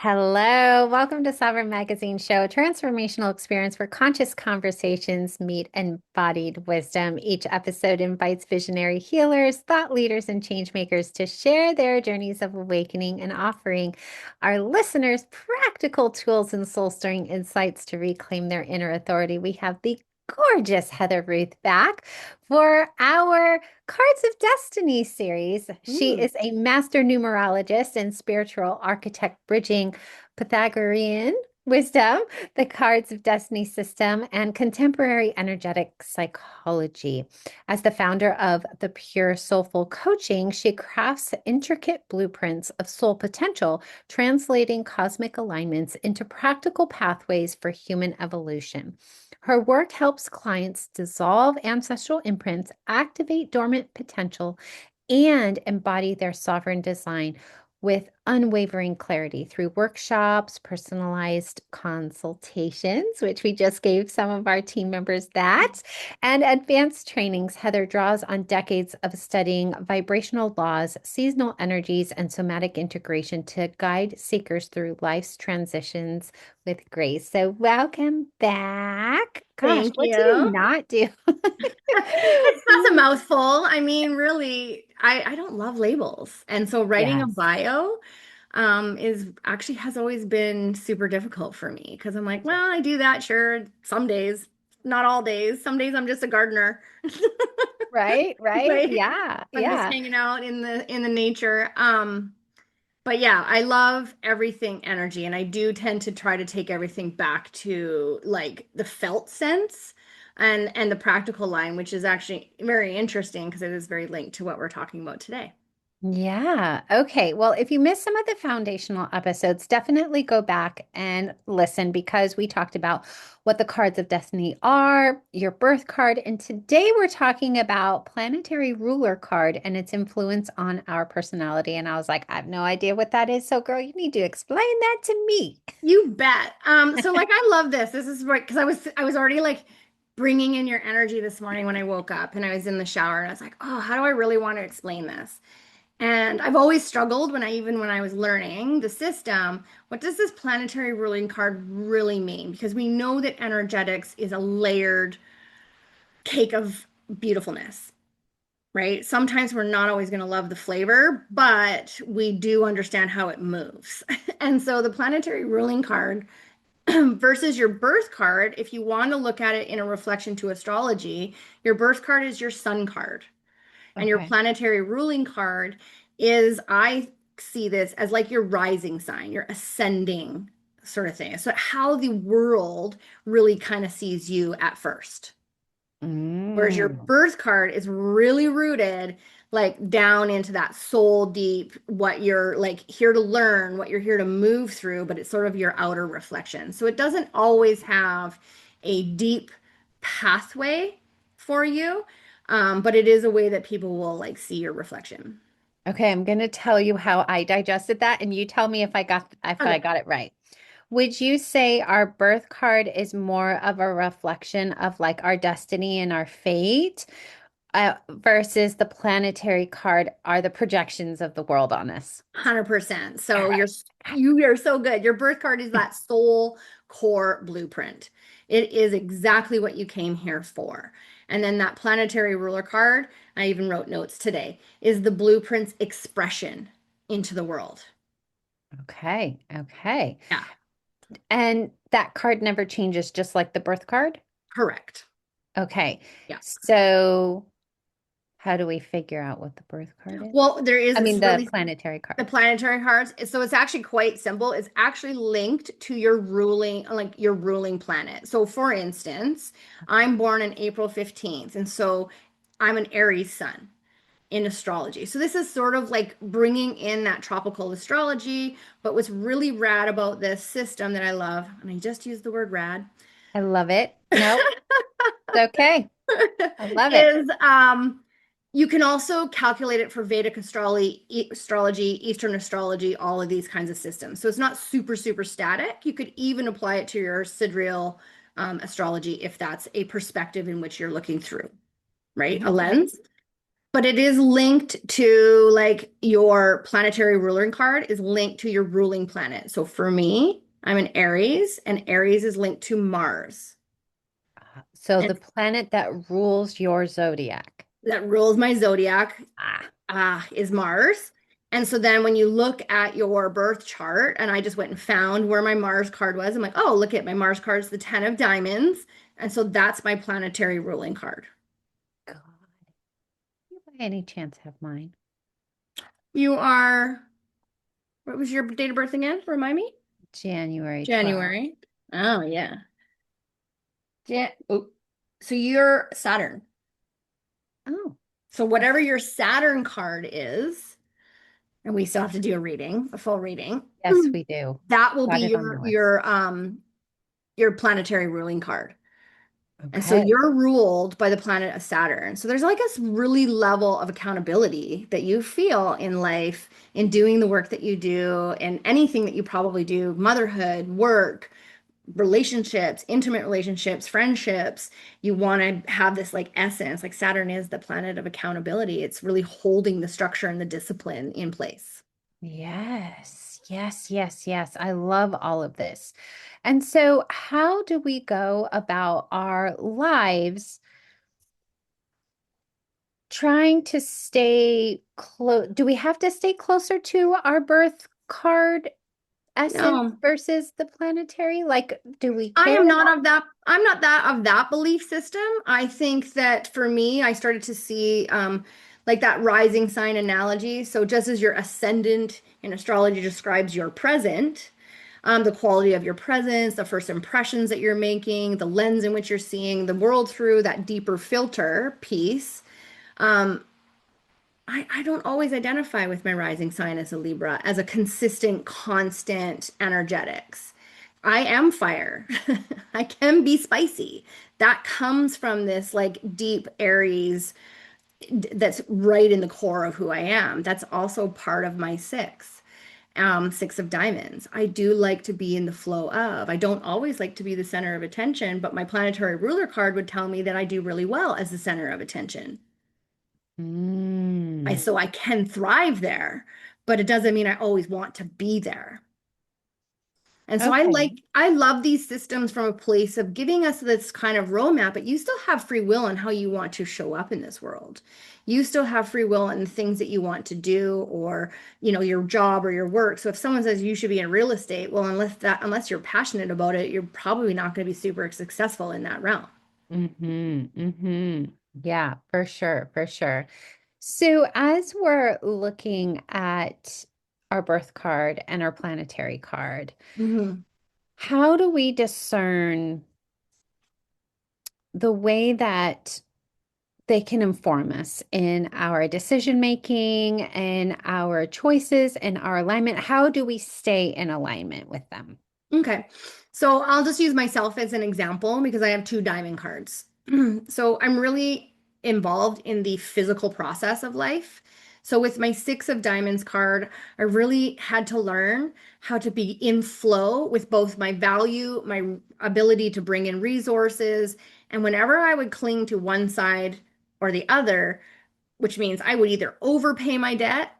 Hello, welcome to Sovereign Magazine Show, a transformational experience where conscious conversations meet embodied wisdom. Each episode invites visionary healers, thought leaders, and change makers to share their journeys of awakening and offering our listeners practical tools and soul-stirring insights to reclaim their inner authority. We have the gorgeous Heather Ruth back for our Cards of Destiny series. She Mm. is a master numerologist and spiritual architect, bridging Pythagorean wisdom, the Cards of Destiny system, and contemporary energetic psychology. As the founder of the Pure Soulful Coaching, she crafts intricate blueprints of soul potential, translating cosmic alignments into practical pathways for human evolution. Her work helps clients dissolve ancestral imprints, activate dormant potential, and embody their sovereign design with unwavering clarity through workshops, personalized consultations, which we just gave some of our team members that, and advanced trainings. Heather draws on decades of studying vibrational laws, seasonal energies, and somatic integration to guide seekers through life's transitions with grace. So, welcome back. Gosh, Thank what do you you. not do? That's a mouthful. I mean, really, I don't love labels. And so writing a Yes. bio is actually has always been super difficult for me because I'm like, well, I do that, sure, some days, not all days. Some days I'm just a gardener. Right, right. Right? Yeah, I'm just yeah. hanging out in the nature. But yeah, I love everything energy, and I do tend to try to take everything back to like the felt sense and the practical line, which is actually very interesting because it is very linked to what we're talking about today. Yeah. Okay. Well, if you missed some of the foundational episodes, definitely go back and listen because we talked about what the cards of destiny are, your birth card, and today we're talking about Planetary Ruler Card and its influence on our personality. And I was like, I have no idea what that is. So, girl, you need to explain that to me. You bet. So like I love this. This is right because I was already like bringing in your energy this morning when I woke up and I was in the shower and I was like, oh, how do I really want to explain this? And I've always struggled when I was learning the system, what does this planetary ruling card really mean? Because we know that energetics is a layered cake of beautifulness, right? Sometimes we're not always going to love the flavor, but we do understand how it moves. And so the planetary ruling card versus your birth card, if you want to look at it in a reflection to astrology, your birth card is your sun card. And your Okay. planetary ruling card is, I see this as like your rising sign, your ascending sort of thing. So, how the world really kind of sees you at first. Whereas your Mm. birth card is really rooted like down into that soul deep, what you're like here to learn, what you're here to move through, but it's sort of your outer reflection. So it doesn't always have a deep pathway for you, but it is a way that people will like see your reflection. Okay, I'm going to tell you how I digested that, and you tell me if I Okay. got it right. Would you say our birth card is more of a reflection of like our destiny and our fate, versus the planetary card are the projections of the world on us? 100%. All So right. you are so good. Your birth card is that soul core blueprint. It is exactly what you came here for. And then that planetary ruler card, I even wrote notes today, is the blueprint's expression into the world. Okay. Okay. Yeah, And that card never changes, just like the birth card? correct. Okay. Yeah. So how do we figure out what the birth card is? Well, there is I this mean, the really planetary the card. planetary cards. So it's actually quite simple. It's actually linked to your ruling, like your ruling planet. So for instance, I'm born on April 15th, and so I'm an Aries sun in astrology. So this is sort of like bringing in that tropical astrology, but what's really rad about this system that I love, and I just used the word rad, I love it. Nope. It's okay. I love it. is you can also calculate it for Vedic astrology, Eastern astrology, all of these kinds of systems. So it's not super, super static. You could even apply it to your sidereal astrology if that's a perspective in which you're looking through, right? A Okay. lens. But it is linked to like your planetary ruling card is linked to your ruling planet. So for me, I'm an Aries, and Aries is linked to Mars. So And the planet that rules your zodiac. that rules my zodiac Ah, is Mars. And so then when you look at your birth chart, and I just went and found where my Mars card was, I'm like, oh, look at my Mars card is the 10 of diamonds. And so that's my planetary ruling card. God. Do you by any chance have mine? You are, what was your date of birth again? Remind me. January 12th. January. Oh, yeah. Oh. So you're Saturn. Oh, So whatever okay. your Saturn card is, and we still have to do a reading, a full reading, Yes, we do. that will be Got it on the list. your planetary ruling card. And so Okay. you're ruled by the planet of Saturn. So there's like a really level of accountability that you feel in life in doing the work that you do and anything that you probably do, motherhood, work, relationships, intimate relationships, friendships. You want to have this like essence, like Saturn is the planet of accountability. It's really holding the structure and the discipline in place. Yes, yes, yes, yes. I love all of this. And so, how do we go about our lives trying to stay close? Do we have to stay closer to our birth card essence No, versus the planetary? Like, do we I care am about? not of that. I'm not that of that belief system. I think that for me, I started to see like that rising sign analogy. So just as your ascendant in astrology describes your present, the quality of your presence, the first impressions that you're making, the lens in which you're seeing the world through, that deeper filter piece. Um, I don't always identify with my rising sign as a Libra as a consistent, constant energetics. I am fire. I can be spicy. That comes from this like deep Aries that's right in the core of who I am. That's also part of my six of diamonds. I do like to be in the flow of. I don't always like to be the center of attention, but my planetary ruler card would tell me that I do really well as the center of attention. Mm, So I can thrive there, but it doesn't mean I always want to be there. And so okay. I love these systems from a place of giving us this kind of roadmap, but you still have free will on how you want to show up in this world. You still have free will in the things that you want to do or, your job or your work. So if someone says you should be in real estate, well, unless you're passionate about it, you're probably not going to be super successful in that realm. Mm-hmm. Mm-hmm. Yeah, for sure, for sure. So, as we're looking at our birth card and our planetary card, Mhm. how do we discern the way that they can inform us in our decision making and our choices and our alignment? How do we stay in alignment with them? Okay. So I'll just use myself as an example because I have two diamond cards. So I'm really involved in the physical process of life. So with my six of diamonds card, I really had to learn how to be in flow with both my value, my ability to bring in resources, and whenever I would cling to one side or the other, which means I would either overpay my debt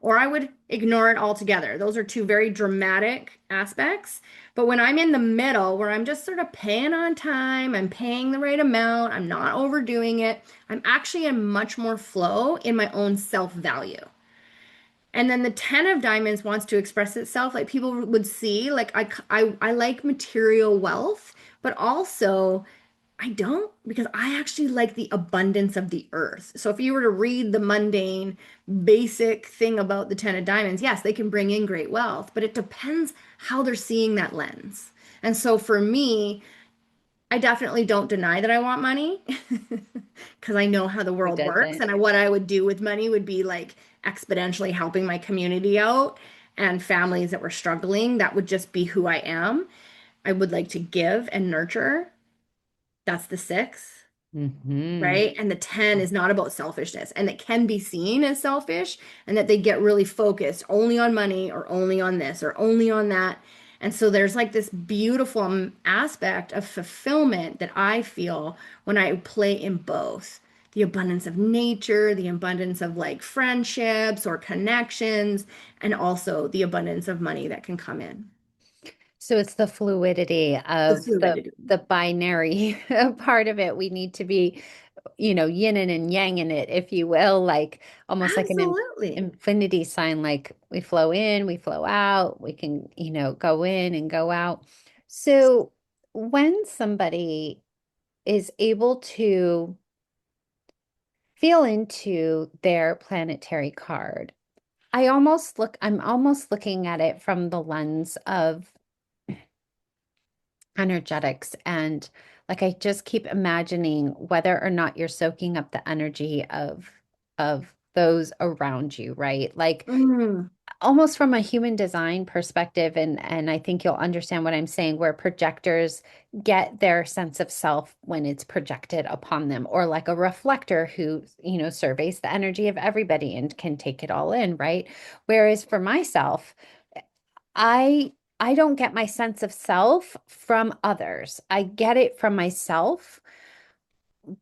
or I would ignore it altogether. Those are two very dramatic aspects. But when I'm in the middle, where I'm just sort of paying on time, I'm paying the right amount, I'm not overdoing it, I'm actually in much more flow in my own self-value. And then the 10 of diamonds wants to express itself like people would see, like I like material wealth, but also I don't because I actually like the abundance of the earth. So if you were to read the mundane, basic thing about the 10 of diamonds, yes, they can bring in great wealth, but it depends how they're seeing that lens. And so for me, I definitely don't deny that I want money because I know how the Who world works. doesn't? And what I would do with money would be like exponentially helping my community out and families that were struggling. That would just be who I am. I would like to give and nurture. That's the six, Mm-hmm. right? And the 10 is not about selfishness, and it can be seen as selfish, and that they get really focused only on money or only on this or only on that. And so there's like this beautiful aspect of fulfillment that I feel when I play in both. the abundance of nature, the abundance of like friendships or connections, and also the abundance of money that can come in. So it's the fluidity The of fluidity. the binary part of it. We need to be, yin and yang in it, if you will, like almost like an Absolutely. infinity sign, like we flow in, we flow out, we can, go in and go out. So when somebody is able to feel into their planetary card, I'm almost looking at it from the lens of energetics, and like I just keep imagining whether or not you're soaking up the energy of those around you, right? Like Mm, almost from a human design perspective, and I think you'll understand what I'm saying, where projectors get their sense of self when it's projected upon them, or like a reflector who, surveys the energy of everybody and can take it all in, right? Whereas for myself, I I don't get my sense of self from others. I get it from myself,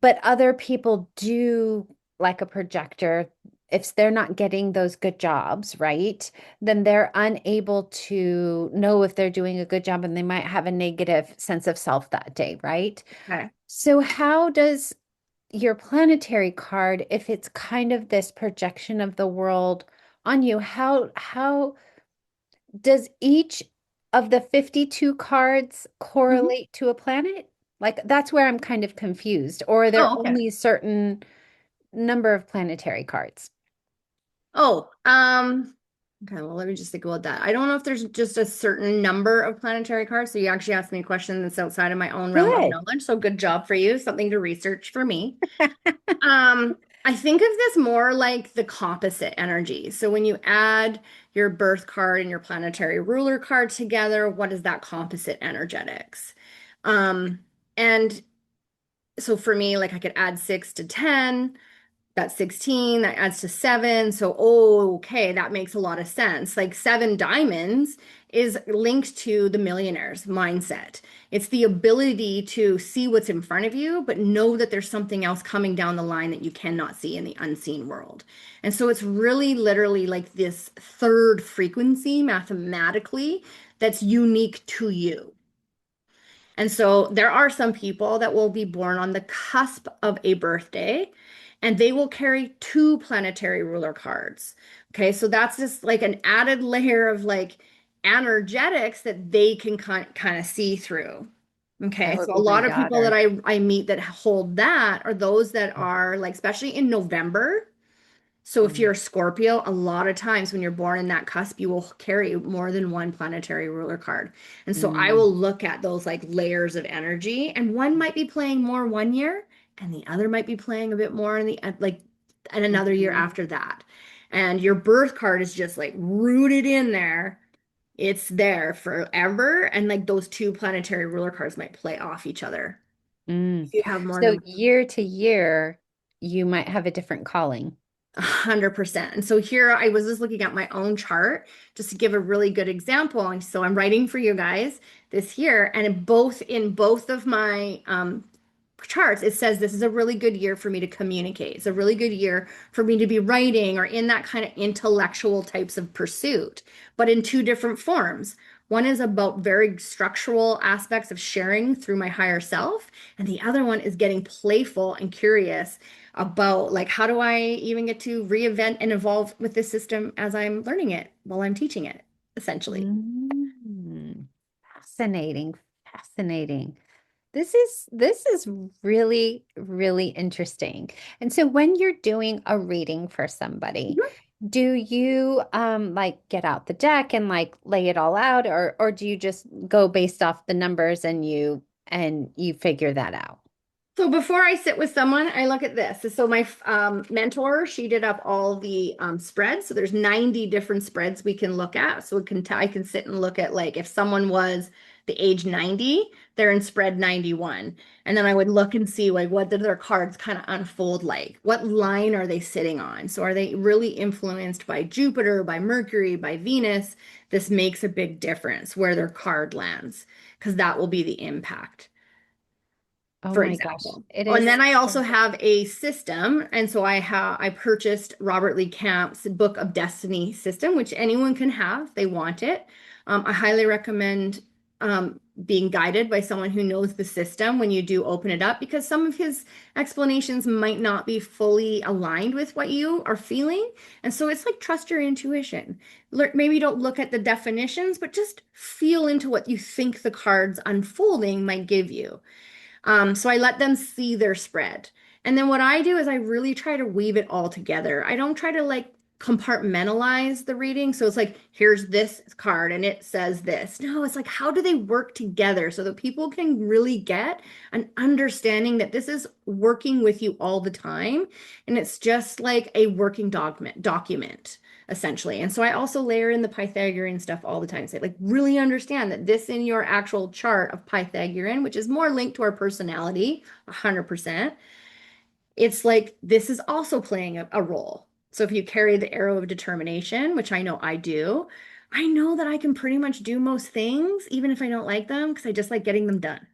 but other people do, like a projector. If they're not getting those good jobs, right, then they're unable to know if they're doing a good job, and they might have a negative sense of self that day, right? okay. So how does your planetary card, if it's kind of this projection of the world on you, how does each of the 52 cards Mhm. correlate to a planet? Like that's where I'm kind of confused. Or are there Oh, okay. only a certain number of planetary cards? Oh, okay, well, let me just think about that. I don't know if there's just a certain number of planetary cards. So you actually asked me a question that's outside of my own realm of Good. knowledge. So good job for you. Something to research for me. I think of this more like the composite energy. So when you add your birth card and your planetary ruler card together, what is that composite energetics? And so for me, like I could add 6 to 10. That's 16, that adds to 7. So, oh, okay, that makes a lot of sense. Like 7 diamonds is linked to the millionaire's mindset. It's the ability to see what's in front of you, but know that there's something else coming down the line that you cannot see in the unseen world. And so it's really literally like this third frequency mathematically that's unique to you. And so there are some people that will be born on the cusp of a birthday and they will carry two planetary ruler cards. Okay, so that's just like an added layer of like energetics that they can kind of see through. That Okay, would so a be my lot of people that daughter. I meet that hold that are those that are like, especially in November. So if Mm, you're a Scorpio, a lot of times when you're born in that cusp, you will carry more than one planetary ruler card. And so I mm, will look at those like layers of energy, and one might be playing more one year, and the other might be playing a bit more in the like and another year mhm, after that. And your birth card is just like rooted in there. It's there forever. And like those two planetary ruler cards might play off each other mm. if you have more So than year to year, you might have a different calling. 100%. And so here I was just looking at my own chart just to give a really good example. And so I'm writing for you guys this year, and in both of my charts, it says this is a really good year for me to communicate. It's a really good year for me to be writing or in that kind of intellectual types of pursuit, but in two different forms. One is about very structural aspects of sharing through my higher self, and the other one is getting playful and curious about like how do I even get to reinvent and evolve with this system as I'm learning it while I'm teaching it, essentially. Mm. Fascinating, fascinating. This is really, really interesting. And so when you're doing a reading for somebody, do you like get out the deck and like lay it all out, or do you just go based off the numbers and you figure that out? So before I sit with someone, I look at this. So my mentor, she did up all the spreads. So there's 90 different spreads we can look at. So I can sit and look at like if someone was the age 90, they're in spread 91. And then I would look and see like what did their cards kind of unfold like? What line are they sitting on? So are they really influenced by Jupiter, by Mercury, by Venus? This makes a big difference where their card lands because that will be the impact. Oh for my gosh. example. It Oh, and is. then I also have a system, and so I purchased Robert Lee Camp's Book of Destiny system, which anyone can have. They want it. I highly recommend being guided by someone who knows the system when you do open it up, because some of his explanations might not be fully aligned with what you are feeling. And so it's like trust your intuition. Maybe don't look at the definitions, but just feel into what you think the cards unfolding might give you. So I let them see their spread. And then what I do is I really try to weave it all together. I don't try to like compartmentalize the reading. So it's like, here's this card and it says this. No, it's like, how do they work together so that people can really get an understanding that this is working with you all the time. And it's just like a working document essentially. And so I also layer in the Pythagorean stuff all the time. Say, like, really understand that this in your actual chart of Pythagorean, which is more linked to our personality, 100%, it's like this is also playing a role. So if you carry the arrow of determination, which I know I do, I know that I can pretty much do most things, even if I don't like them, because I just like getting them done.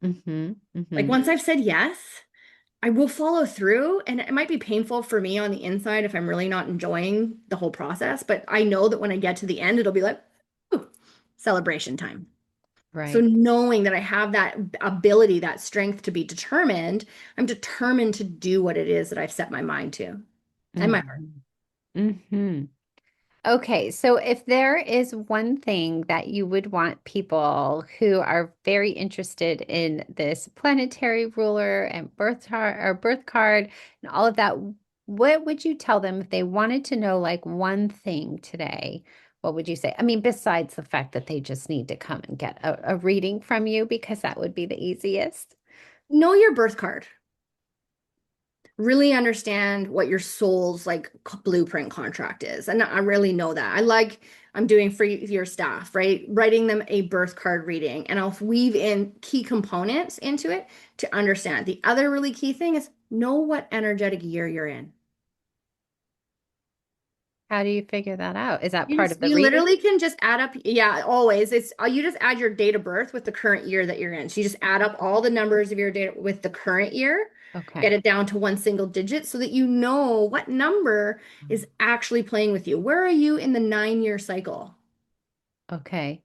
Mm-hmm. Like Mm-hmm. once I've said yes, I will follow through, and it might be painful for me on the inside if I'm really not enjoying the whole process, but I know that when I get to the end, it'll be like, ooh, celebration time. So Right. knowing that I have that ability, that strength to be determined, I'm determined to do what it is that I've set my mind to and my heart. Mm-hmm. Mm-hmm. Okay, so if there is one thing that you would want people who are very interested in this planetary ruler and birth card and all of that, what would you tell them if they wanted to know like one thing today? What would you say? I mean, besides the fact that they just need to come and get a reading from you because that would be the easiest. Know your birth card. Really understand what your soul's like blueprint contract is. And I really know that. I'm doing for your staff, right? Writing them a birth card reading, and I'll weave in key components into it to understand. The other really key thing is know what energetic year you're in. How do you figure that out? Is that part of the You reading? literally can just add up, yeah, always. It's you just add your date of birth with the current year that you're in. So you just add up all the numbers of your date with the current year, get Okay. it down to one single digit so that you know what number is actually playing with you. Where are you in the 9 year cycle? Okay.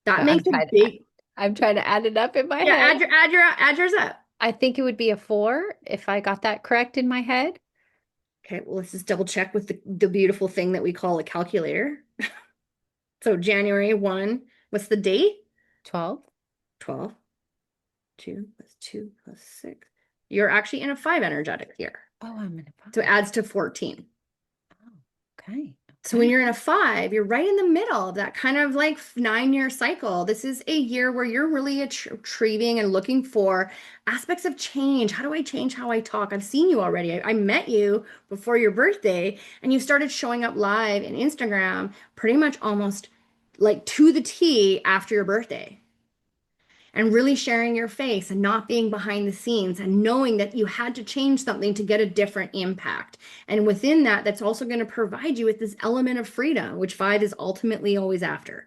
So That makes a big, I'm trying to add it up in my yeah, head. add yours up. I think it would be a 4 if I got that correct in my head. Okay, well, let's just double check with the beautiful thing that we call a calculator. So January 1, what's the date? 12. 12. 2 plus 2 plus 6. You're actually in a 5 energetic year. Oh, I'm in a So it 5. adds to 14. Oh, okay. So when Okay. you're in a 5, you're right in the middle of that kind of like 9 year cycle. This is a year where you're really achieving and looking for aspects of change. How do I change how I talk? I've seen you already. I met you before your birthday, and you started showing up live in Instagram pretty much almost like to the T after your birthday, and really sharing your face and not being behind the scenes and knowing that you had to change something to get a different impact. And within that, that's also going to provide you with this element of freedom, which 5 is ultimately always after.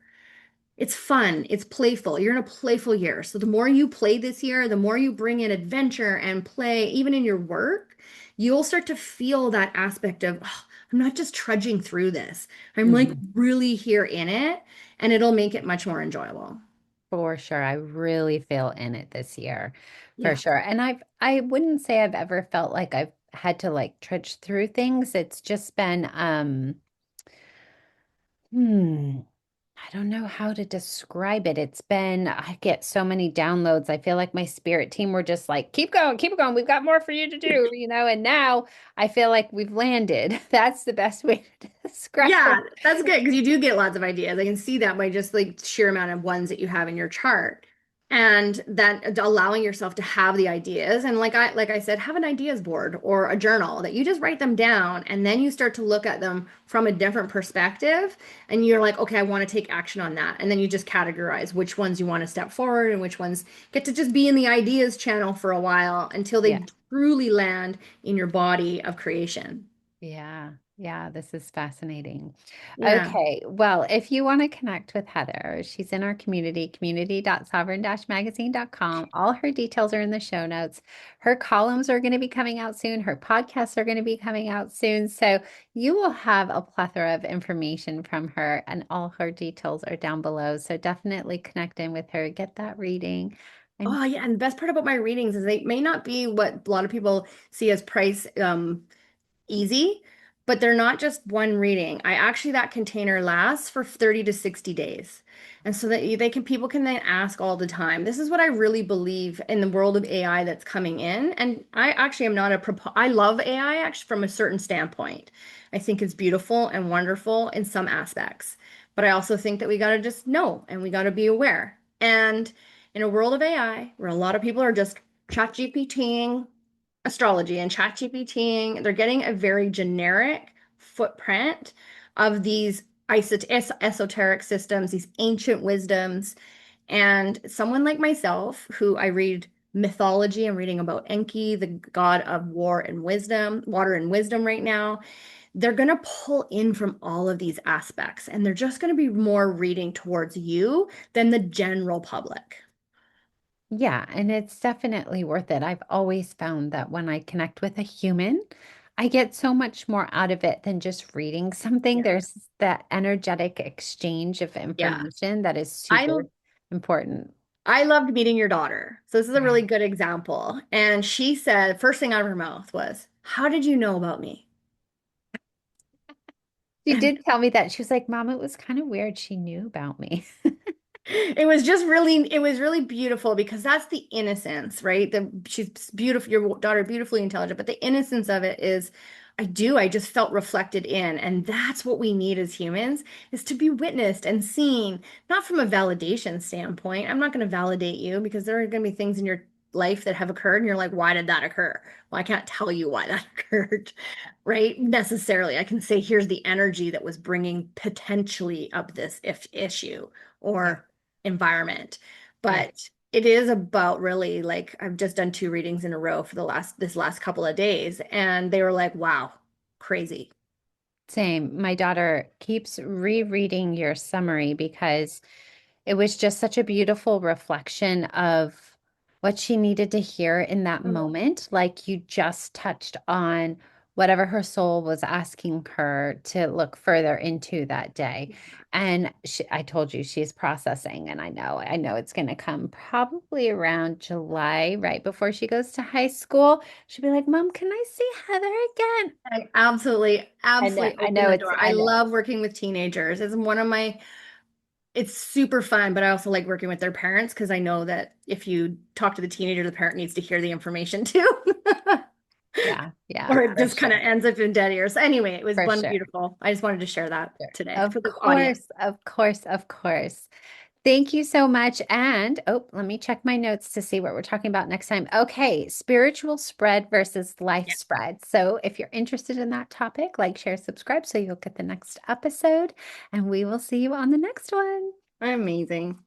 It's fun, it's playful. You're in a playful year. So the more you play this year, the more you bring in adventure and play, even in your work, you'll start to feel that aspect of, oh, I'm not just trudging through this. I'm like Mhm. really here in it, and it'll make it much more enjoyable. For sure. I really feel in it this year. For Yeah. sure. And I wouldn't say I've ever felt like I've had to like trudge through things. It's just been hmm. I don't know how to describe it. It's been, I get so many downloads. I feel like my spirit team were just like, keep going, keep going. We've got more for you to do, and now I feel like we've landed. That's the best way to describe Yeah, it. that's good because you do get lots of ideas. I can see that by just like sheer amount of ones that you have in your chart. And that allowing yourself to have the ideas, and like I said, have an ideas board or a journal that you just write them down, and then you start to look at them from a different perspective, and you're like, okay, I want to take action on that. And then you just categorize which ones you want to step forward and which ones get to just be in the ideas channel for a while until Yeah. they truly land in your body of creation. Yeah. Yeah, this is fascinating. Yeah. Okay, well, if you want to connect with Heather, she's in our community, community.sovereign-magazine.com. All her details are in the show notes. Her columns are going to be coming out soon. Her podcasts are going to be coming out soon. So you will have a plethora of information from her, and all her details are down below. So definitely connect in with her, get that reading. I'm Oh, yeah. And the best part about my readings is they may not be what a lot of people see as price easy, but they're not just one reading. I actually that container lasts for 30 to 60 days. And so that they can people can then ask all the time. This is what I really believe in the world of AI that's coming in. And I actually am not a I love AI actually from a certain standpoint. I think it's beautiful and wonderful in some aspects. But I also think that we got to just know and we got to be aware. And in a world of AI where a lot of people are just chat GPTing astrology and ChatGPTing, they're getting a very generic footprint of these esoteric systems, these ancient wisdoms. And someone like myself, who I read mythology, I'm reading about Enki, the god of war and wisdom, water and wisdom right now. They're going to pull in from all of these aspects, and they're just going to be more reading towards you than the general public. Yeah, and it's definitely worth it. I've always found that when I connect with a human, I get so much more out of it than just reading something. Yeah. There's that energetic exchange of Yeah. information that is I super important. I loved meeting your daughter. So this is a Yeah. really good example. And she said, first thing out of her mouth was, "How did you know about me?" She did tell me that. She was like, Mom, it was kind of weird. She knew about me. It was really beautiful because that's the innocence, right? She's beautiful, your daughter beautifully intelligent, but the innocence of it is I just felt reflected in. And that's what we need as humans is to be witnessed and seen, not from a validation standpoint. I'm not going to validate you because there are going to be things in your life that have occurred and you're like, why did that occur? Well, I can't tell you why that occurred, right? Necessarily. I can say, here's the energy that was bringing potentially up this if issue Yeah. or environment. Yeah. But it is about really like I've just done two readings in a row for the last couple of days, and they were like, wow, crazy. Same. My daughter keeps rereading your summary because it was just such a beautiful reflection of what she needed to hear in that moment. Like you just touched on whatever her soul was asking her to look further into that day. And I told you she's processing, and I know it's going to come probably around July, right before she goes to high school. She'll be like, Mom, can I see Heather again? I absolutely, absolutely I open know the it's, door. I I know. love working with teenagers. It's one of my, it's super fun, but I also like working with their parents because I know that if you talk to the teenager, the parent needs to hear the information too. Yeah, yeah, Or it for just kind of sure. ends up in dead ears. Anyway, it was For one sure. beautiful. I just wanted to share that Sure. today Of for the audience. course, of course, of course. Thank you so much. And oh, let me check my notes to see what we're talking about next time. Okay, spiritual spread versus life Yeah, spread. So if you're interested in that topic, like, share, subscribe so you'll get the next episode. And we will see you on the next one. amazing.